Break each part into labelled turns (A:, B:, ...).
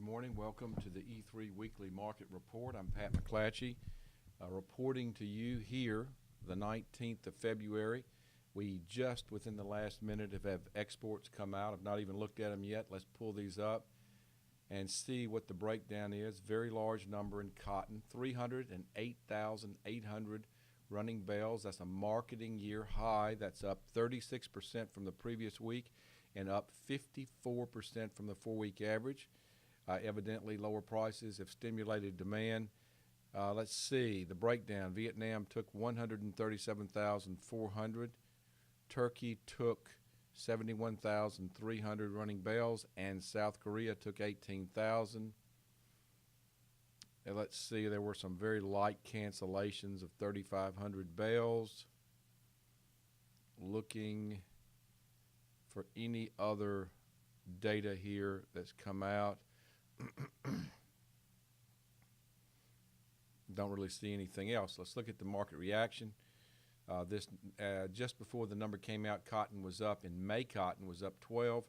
A: morning. Welcome to the E3 Weekly Market Report. I'm Pat McClatchy, reporting to you here the 19th of February. We just within the last minute have exports come out. I've not even looked at them yet. Let's pull these up and see what the breakdown is. Very large number in cotton, 308,800 running bales. That's a marketing year high. That's up 36% from the previous week and up 54% from the 4-week average. Evidently, lower prices have stimulated demand. Let's see the breakdown. Vietnam took 137,400. Turkey took 71,300 running bales, and South Korea took 18,000. And let's see, there were some very light cancellations of 3,500 bales. Looking for any other data here that's come out. Don't really see anything else. Let's look at the market reaction. Just before the number came out, cotton was up, and May cotton was up 12.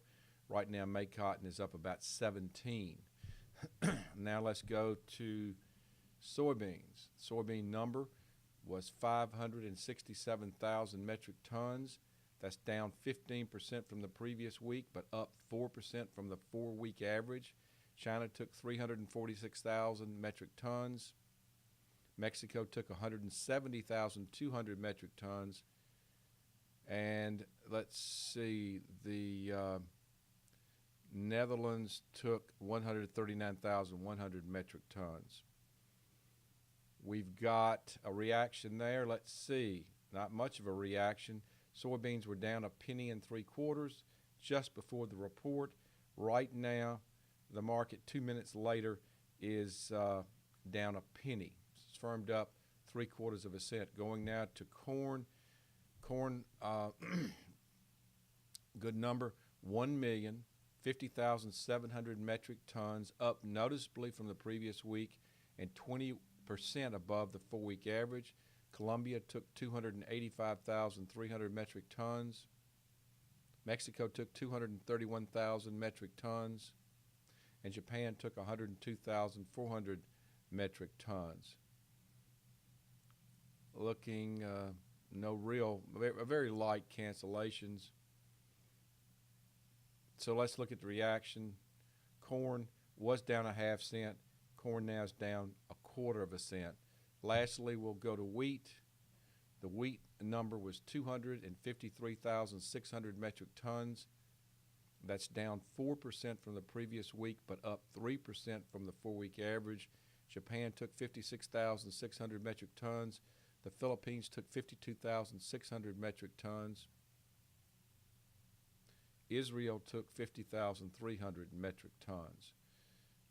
A: Right now, May cotton is up about 17. Now let's go to soybeans. Soybean number was 567,000 metric tons. That's down 15% from the previous week, but up 4% from the 4-week average. China took 346,000 metric tons. Mexico took 170,200 metric tons. And let's see, the Netherlands took 139,100 metric tons. We've got a reaction there. Let's see, not much of a reaction. Soybeans were down 1 3/4 just before the report. Right now, the market 2 minutes later is down 1 penny. It's firmed up 3/4 cent. Going now to corn. Corn, good number, 1,050,700 metric tons, up noticeably from the previous week and 20% above the 4-week average. Colombia took 285,300 metric tons. Mexico took 231,000 metric tons. And Japan took 102,400 metric tons. Looking, very light cancellations. So let's look at the reaction. Corn was down 1/2 cent. Corn now is down 1/4 cent. Lastly, we'll go to wheat. The wheat number was 253,600 metric tons. That's down 4% from the previous week, but up 3% from the 4-week average. Japan took 56,600 metric tons. The Philippines took 52,600 metric tons. Israel took 50,300 metric tons.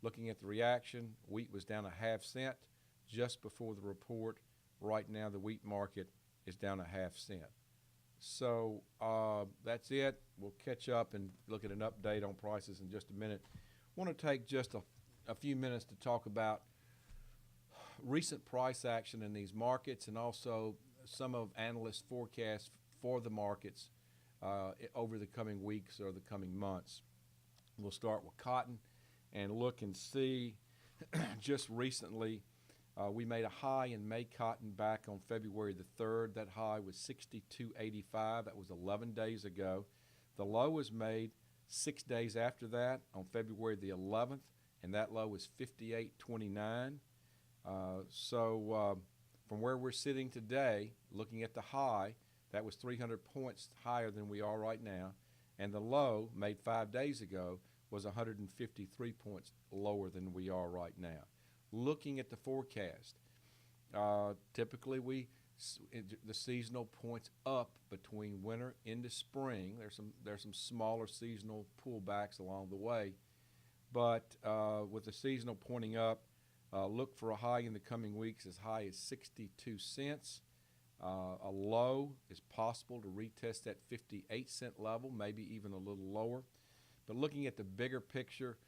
A: Looking at the reaction, wheat was down 1/2 cent just before the report. Right now, the wheat market is down 1/2 cent. So that's it. We'll catch up and look at an update on prices in just a minute. I want to take just a few minutes to talk about recent price action in these markets and also some of analysts' forecasts for the markets over the coming weeks or the coming months. We'll start with cotton and look and see. Just recently, we made a high in May cotton back on February the 3rd. That high was 62.85. That was 11 days ago. The low was made 6 days after that on February the 11th, and that low was 58.29. So from where we're sitting today, looking at the high, that was 300 points higher than we are right now, and the low made 5 days ago was 153 points lower than we are right now. Looking at the forecast, typically the seasonal points up between winter into spring. There's some smaller seasonal pullbacks along the way, but with the seasonal pointing up, look for a high in the coming weeks as high as 62 cents. A low is possible to retest that 58 cent level, maybe even a little lower. But looking at the bigger picture,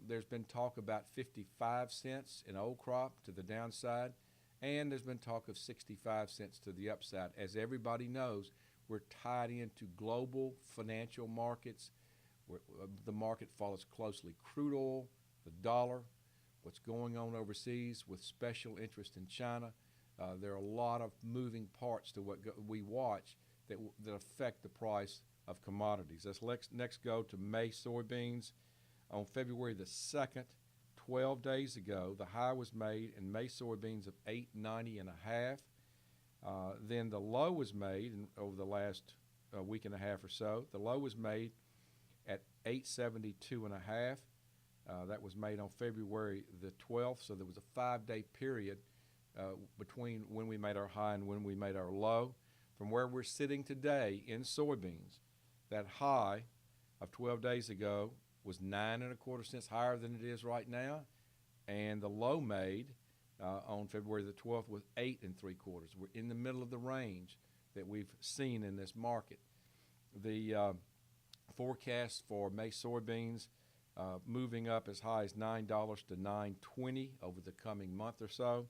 A: there's been talk about 55 cents in old crop to the downside, and there's been talk of 65 cents to the upside. As everybody knows, we're tied into global financial markets. The market follows closely crude oil, the dollar, what's going on overseas with special interest in China. There are a lot of moving parts to what we watch that affect the price of commodities. Let's next go to May soybeans. On February the 2nd, 12 days ago, the high was made in May soybeans of $8.90 and a half. Then the low was made over the last week and a half or so. The low was made at $8.72 and a half. That was made on February the 12th, so there was a 5-day period between when we made our high and when we made our low. From where we're sitting today in soybeans, that high of 12 days ago was 9.25 cents higher than it is right now, and the low made on February the 12th was 8.75. We're in the middle of the range that we've seen in this market. The forecast for May soybeans moving up as high as $9 to $9.20 over the coming month or so.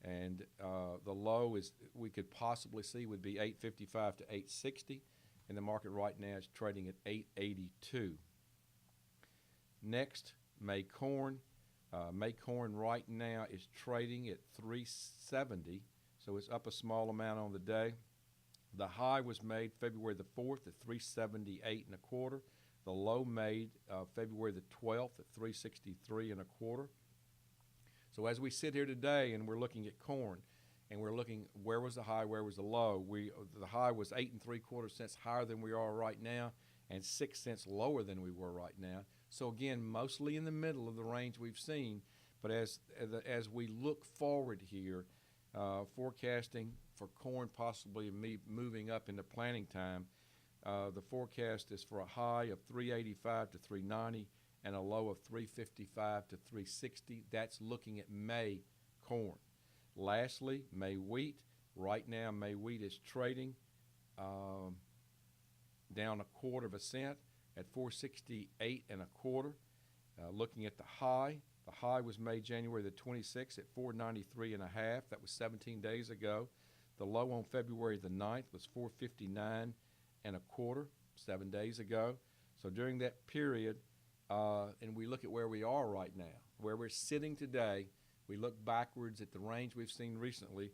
A: And the low is we could possibly see would be $8.55 to $8.60, and the market right now is trading at $8.82. Next, May corn. May corn right now is trading at $3.70, so it's up a small amount on the day. The high was made February the 4th at $3.78.25. The low made February the 12th at $3.63.25. So as we sit here today and we're looking at corn, and we're looking where was the high, where was the low, the high was 8.75 cents higher than we are right now, and 6 cents lower than we were right now. So again, mostly in the middle of the range we've seen. But as we look forward here, forecasting for corn possibly moving up into planting time, the forecast is for a high of $3.85 to $3.90 and a low of $3.55 to $3.60. That's looking at May corn. Lastly, May wheat. Right now, May wheat is trading down 1/4 cent at $4.68.25. Looking at the high was made January the 26th at $4.93 and a half. That was 17 days ago. The low on February the 9th was $4.59.25, 7 days ago. So during that period, and we look at where we are right now, where we're sitting today, we look backwards at the range we've seen recently.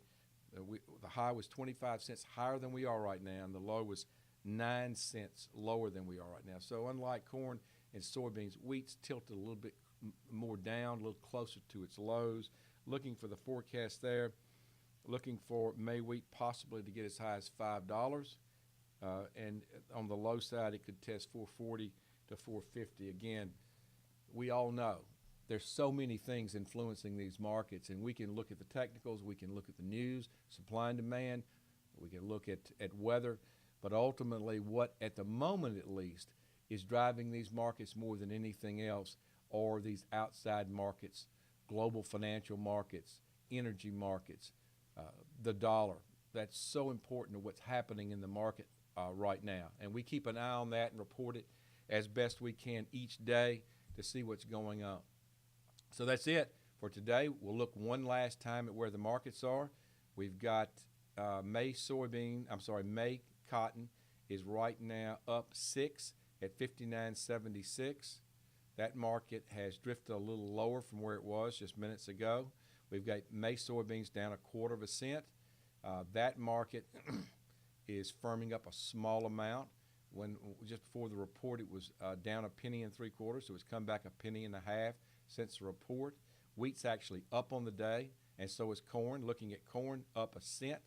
A: The high was 25 cents higher than we are right now, and the low was 9 cents lower than we are right now. So unlike corn and soybeans, wheat's tilted a little bit more down, a little closer to its lows. Looking for the forecast there, looking for May wheat possibly to get as high as $5. And on the low side, it could test $4.40 to $4.50. Again, we all know there's so many things influencing these markets, and we can look at the technicals, we can look at the news, supply and demand, we can look at weather, but ultimately what, at the moment at least, is driving these markets more than anything else are these outside markets, global financial markets, energy markets, the dollar. That's so important to what's happening in the market right now. And we keep an eye on that and report it as best we can each day to see what's going on. So that's it for today. We'll look one last time at where the markets are. We've got May cotton is right now up 6 at 59.76. That market has drifted a little lower from where it was just minutes ago. We've got May soybeans down 1/4 cent. That market is firming up a small amount. When just before the report, it was down 1 3/4, so it's come back 1.5 pennies since the report. Wheat's actually up on the day, and so is corn. Looking at corn, up 1 cent,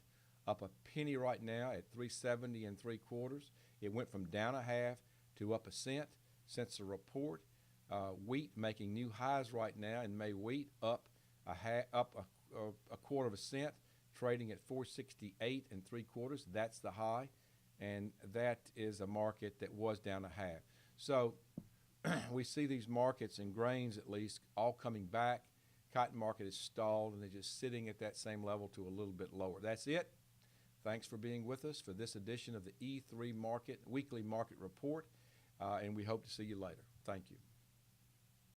A: up 1 penny right now at 3.70 3/4. It went from down 1/2 to up 1 cent since the report. Wheat making new highs right now in May wheat, up a 1/4 cent, trading at 4.68 3/4. That's the high, and that is a market that was down 1/2. So we see these markets and grains at least all coming back. Cotton market is stalled, and they're just sitting at that same level to a little bit lower. That's it. Thanks for being with us for this edition of the E3 Market Weekly Market Report, and we hope to see you later. Thank you.